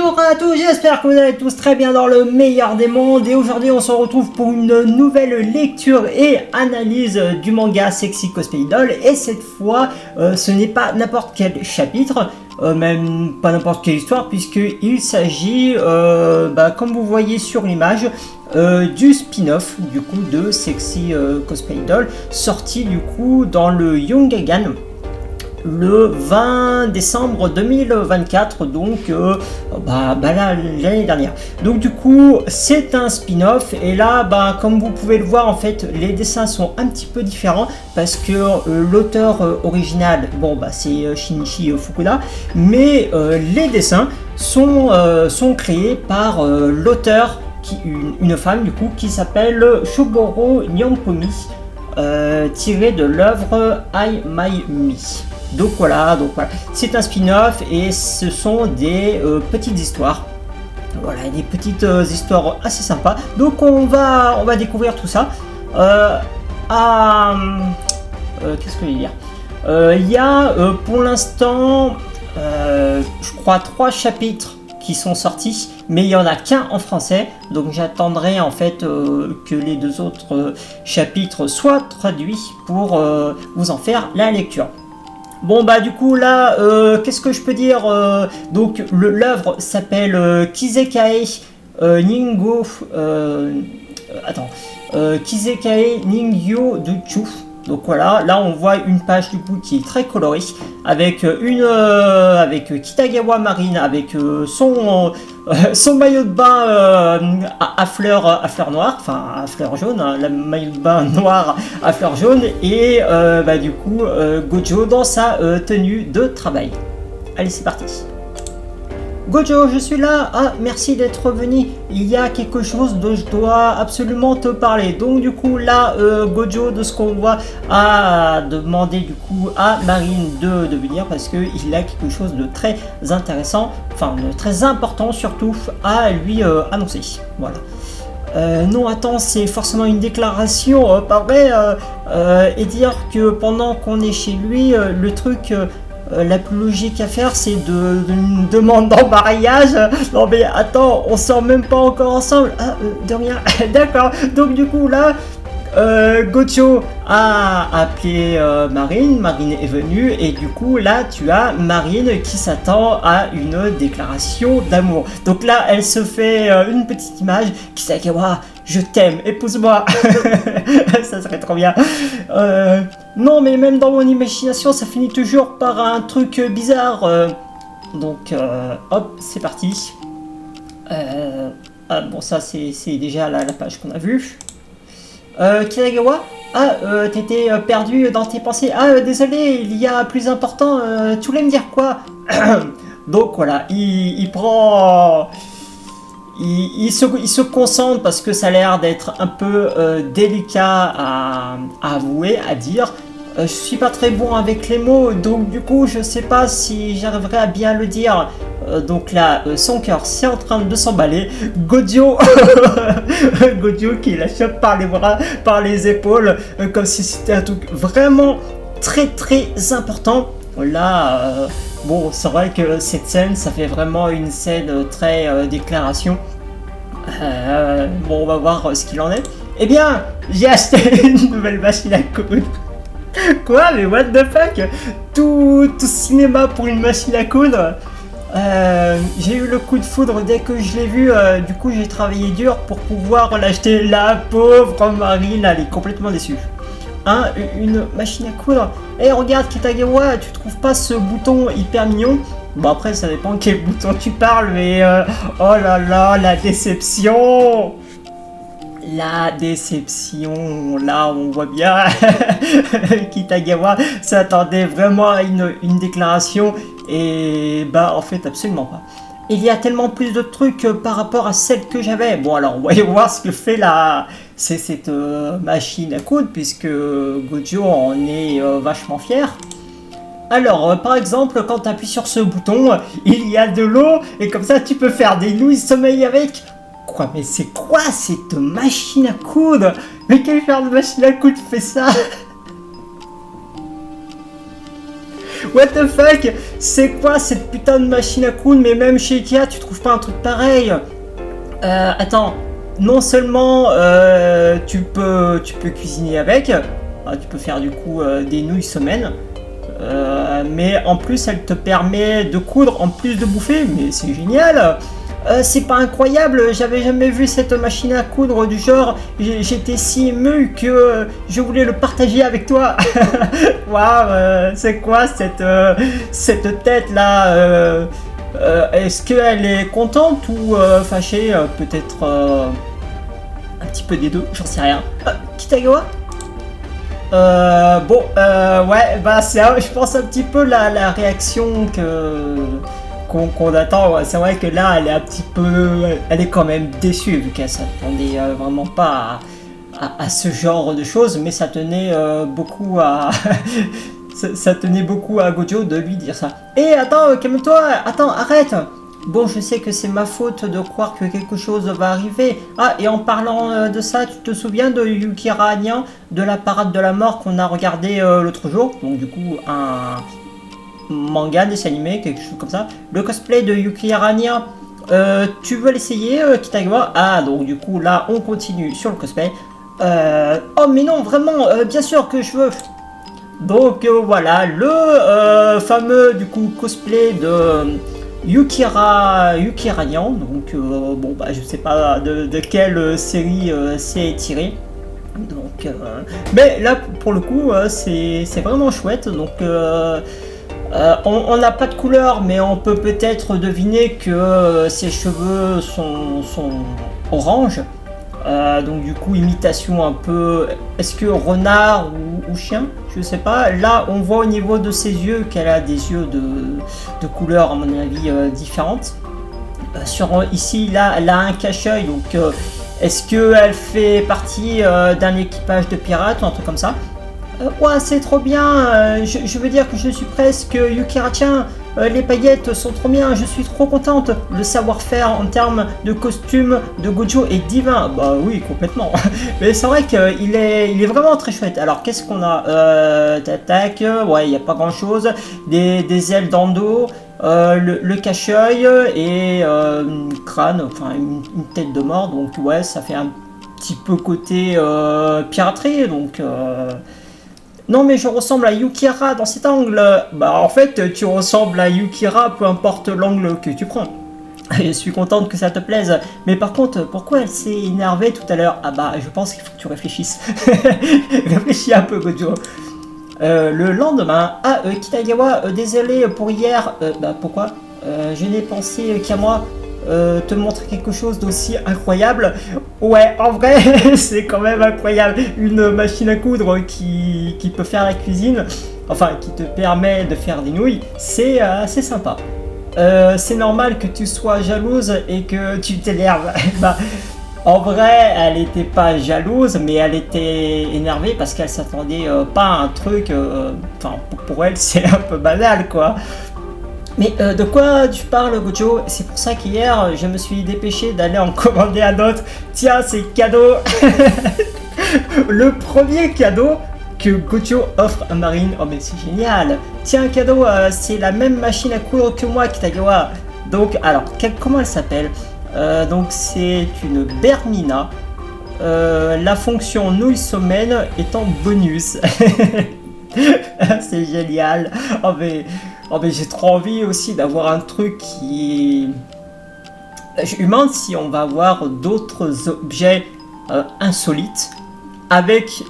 Bonjour à tous, j'espère que vous allez tous très bien dans le meilleur des mondes et aujourd'hui on se retrouve pour une nouvelle lecture et analyse du manga Sexy Cosplay Idol et cette fois ce n'est pas n'importe quel chapitre, même pas n'importe quelle histoire puisqu'il s'agit, comme vous voyez sur l'image, du spin-off du coup de Sexy Cosplay Idol sorti du coup dans le Youngagan le 20 décembre 2024, donc l'année dernière. Donc du coup c'est un spin-off et là comme vous pouvez le voir en fait les dessins sont un petit peu différents parce que l'auteur original c'est Shinichi Fukuda, mais les dessins sont créés par l'auteur une femme du coup qui s'appelle Shogoro Nyampomi, tiré de l'œuvre I My Me. Donc voilà, c'est un spin-off et ce sont des petites histoires. Voilà, des petites histoires assez sympas. Donc on va découvrir tout ça. Qu'est-ce que je vais dire ? Il y a pour l'instant, je crois 3 chapitres qui sont sortis, mais il n'y en a qu'un en français, donc j'attendrai en fait que les 2 autres chapitres soient traduits pour vous en faire la lecture. Du coup là, qu'est-ce que je peux dire, donc l'œuvre s'appelle Kizekae Ningyo Kizekae Ningyo Duchu. Donc voilà, là on voit une page du coup qui est très colorée avec avec Kitagawa Marine avec son maillot de bain à fleurs noires, enfin à fleurs jaunes, hein, le maillot de bain noir à fleurs jaunes et du coup Gojo dans sa tenue de travail. Allez, c'est parti. Gojo, je suis là. Ah, merci d'être venu. Il y a quelque chose dont je dois absolument te parler. Donc du coup là, Gojo, de ce qu'on voit, a demandé du coup à Marine de venir parce que il a quelque chose de très intéressant, enfin de très important surtout à lui annoncer. Voilà. Non, attends, c'est forcément une déclaration, pas vrai, et dire que pendant qu'on est chez lui, le truc... la plus logique à faire c'est une demande en mariage. Non mais attends, on sort même pas encore ensemble. Ah, de rien. D'accord. Donc du coup là, Gojo a appelé Marine est venue et du coup là tu as Marine qui s'attend à une déclaration d'amour. Donc là elle se fait une petite image qui dit waouh, je t'aime, épouse-moi. Ça serait trop bien. Non mais même dans mon imagination ça finit toujours par un truc bizarre. Donc hop, c'est parti. Ça c'est déjà la page qu'on a vue. Kiragawa, t'étais perdu dans tes pensées. Désolé, il y a plus important. Tu voulais me dire quoi? Donc voilà, il prend... Il se concentre parce que ça a l'air d'être un peu délicat à avouer, à dire. Je suis pas très bon avec les mots, donc du coup je sais pas si j'arriverai à bien le dire. Donc là, son cœur c'est en train de s'emballer. Gojo, Gojo qui la chope par les bras, par les épaules, comme si c'était un truc vraiment très important. Là, c'est vrai que cette scène, ça fait vraiment une scène très déclaration. On va voir ce qu'il en est. Eh bien, j'ai acheté une nouvelle machine à coudre. Quoi? Mais what the fuck? Tout cinéma pour une machine à coudre. J'ai eu le coup de foudre dès que je l'ai vu. Du coup, j'ai travaillé dur pour pouvoir l'acheter. La pauvre Marine, elle est complètement déçue. Une machine à coudre. Regarde Kitagawa, tu trouves pas ce bouton hyper mignon? Après ça dépend quel bouton tu parles, mais oh là là, la déception. La déception, là on voit bien Kitagawa s'attendait vraiment à une déclaration et en fait absolument pas. Il y a tellement plus de trucs par rapport à celle que j'avais. Alors on va voir ce que fait cette machine à coudre puisque Gojo en est vachement fier. Alors par exemple quand tu appuies sur ce bouton, il y a de l'eau et comme ça tu peux faire des nouilles sommeil avec. Quoi, mais c'est quoi cette machine à coudre? Mais quel genre de machine à coudre fait ça? What the fuck? C'est quoi cette putain de machine à coudre? Mais même chez Ikea, tu trouves pas un truc pareil? Attends, non seulement tu peux cuisiner avec, tu peux faire du coup des nouilles semaines, mais en plus elle te permet de coudre en plus de bouffer, mais c'est génial! C'est pas incroyable, j'avais jamais vu cette machine à coudre du genre, j'étais si ému que je voulais le partager avec toi. Waouh, c'est quoi cette tête là? Est-ce qu'elle est contente ou fâchée? Peut-être un petit peu des deux, j'en sais rien. Kitagawa? Ouais, bah c'est je pense un petit peu la réaction qu'on attend. Ouais, c'est vrai que là elle est un petit peu, elle est quand même déçue vu qu'elle s'attendait vraiment pas à ce genre de choses, mais ça tenait beaucoup à ça tenait beaucoup à Gojo de lui dire ça. Attends, calme-toi, attends, arrête. Bon, je sais que c'est ma faute de croire que quelque chose va arriver. Et en parlant de ça, tu te souviens de Yukira Nyan, de la parade de la mort qu'on a regardé l'autre jour? Donc du coup, un manga, dessin animé, quelque chose comme ça. Le cosplay de Yukira Nyan, tu veux l'essayer, Kitagawa? Donc du coup, là, on continue sur le cosplay. Oh mais non, vraiment, bien sûr que je veux. Donc voilà, le fameux du coup cosplay de Yukira Nyan. Donc bon bah je sais pas de quelle série c'est tiré. Donc mais là pour le coup c'est vraiment chouette. Donc on n'a pas de couleur, mais on peut peut-être deviner que ses cheveux sont orange. Donc du coup imitation un peu, est-ce que renard ou chien, je sais pas. Là on voit au niveau de ses yeux qu'elle a des yeux de couleurs à mon avis différentes. Ici là elle a un cache-œil, donc est-ce qu'elle fait partie d'un équipage de pirates ou un truc comme ça? Ouais, c'est trop bien, je veux dire que je suis presque Yukira-chan, les paillettes sont trop bien, je suis trop contente. Le savoir-faire en termes de costume de Gojo est divin. Bah oui, complètement. Mais c'est vrai qu'il est vraiment très chouette. Alors qu'est-ce qu'on a? Tac, ouais, il n'y a pas grand-chose. Des ailes dans le dos, le cache-œil et une crâne, enfin une tête de mort. Donc ouais, ça fait un petit peu côté piraterie, donc... Non mais je ressemble à Yukira dans cet angle. Bah en fait tu ressembles à Yukira peu importe l'angle que tu prends. Je suis contente que ça te plaise. Mais par contre pourquoi elle s'est énervée tout à l'heure? Bah je pense qu'il faut que tu réfléchisses. Réfléchis un peu Gojo. Le lendemain, Kitagawa, désolé pour hier. Bah pourquoi? Je n'ai pensé qu'à moi. Te montrer quelque chose d'aussi incroyable. Ouais, en vrai, c'est quand même incroyable. Une machine à coudre qui peut faire la cuisine, enfin qui te permet de faire des nouilles, c'est assez sympa. C'est normal que tu sois jalouse et que tu t'énerves. Bah, en vrai, elle était pas jalouse, mais elle était énervée parce qu'elle s'attendait pas à un truc. Enfin, pour elle, c'est un peu banal, quoi. Mais de quoi tu parles Gojo? C'est pour ça qu'hier je me suis dépêché d'aller en commander un autre. Tiens, c'est cadeau. Le premier cadeau que Gojo offre à Marine. Oh mais c'est génial. Tiens, cadeau, c'est la même machine à coudre que moi, Kitagawa. Donc alors, comment elle s'appelle? Donc c'est une Bermina. La fonction nouille semaine est en bonus. C'est génial. Oh mais j'ai trop envie aussi d'avoir un truc qui... Je me demande si on va avoir d'autres objets insolites avec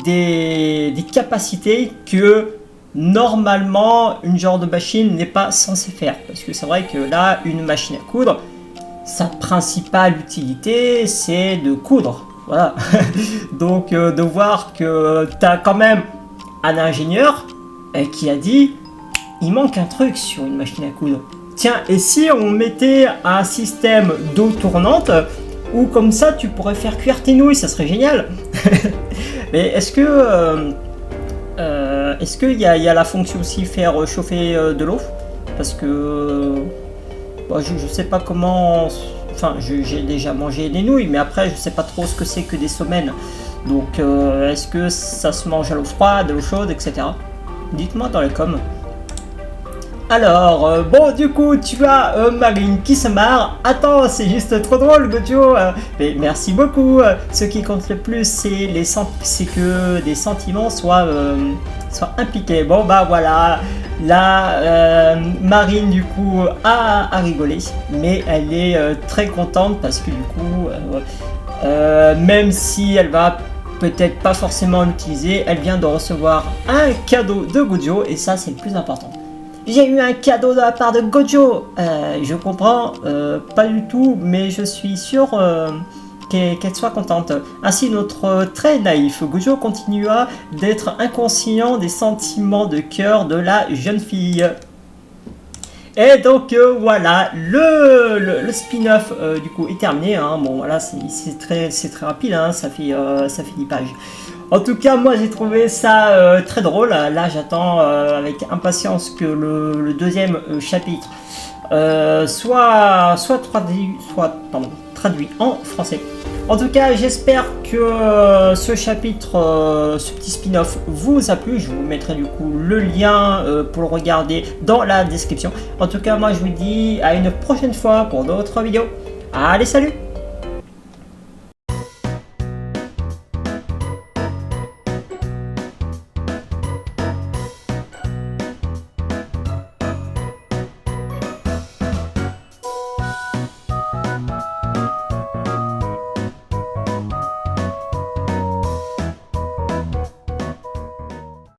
des capacités que normalement une genre de machine n'est pas censée faire. Parce que c'est vrai que là, une machine à coudre, sa principale utilité c'est de coudre. Voilà. Donc de voir que tu as quand même un ingénieur qui a dit il manque un truc sur une machine à coudre. Tiens, et si on mettait un système d'eau tournante où comme ça tu pourrais faire cuire tes nouilles, ça serait génial. Mais est-ce qu'il y a la fonction aussi faire chauffer de l'eau? Parce que bah, je sais pas comment. Enfin, j'ai déjà mangé des nouilles, mais après je sais pas trop ce que c'est que des semaines. Donc est-ce que ça se mange à l'eau froide, à l'eau chaude, etc. Dites-moi dans les coms. Alors, bon, du coup, tu as Marine qui se marre. Attends, c'est juste trop drôle, Gojo. Mais merci beaucoup. Ce qui compte le plus, c'est que des sentiments soient impliqués. Bon, bah voilà. Là, Marine, du coup, a rigolé. Mais elle est très contente parce que, du coup, même si elle va peut-être pas forcément l'utiliser, elle vient de recevoir un cadeau de Gojo. Et ça, c'est le plus important. J'ai eu un cadeau de la part de Gojo. Je comprends, pas du tout, mais je suis sûr qu'elle soit contente. Ainsi, notre très naïf Gojo continua d'être inconscient des sentiments de cœur de la jeune fille. Et donc voilà, le spin-off du coup est terminé. Hein. Bon voilà, c'est très rapide, hein. Ça fait 10 pages. En tout cas, moi j'ai trouvé ça très drôle. Là, j'attends avec impatience que le deuxième chapitre soit traduit en français. En tout cas, j'espère que ce chapitre, ce petit spin-off vous a plu. Je vous mettrai du coup le lien pour le regarder dans la description. En tout cas, moi je vous dis à une prochaine fois pour d'autres vidéos. Allez, salut!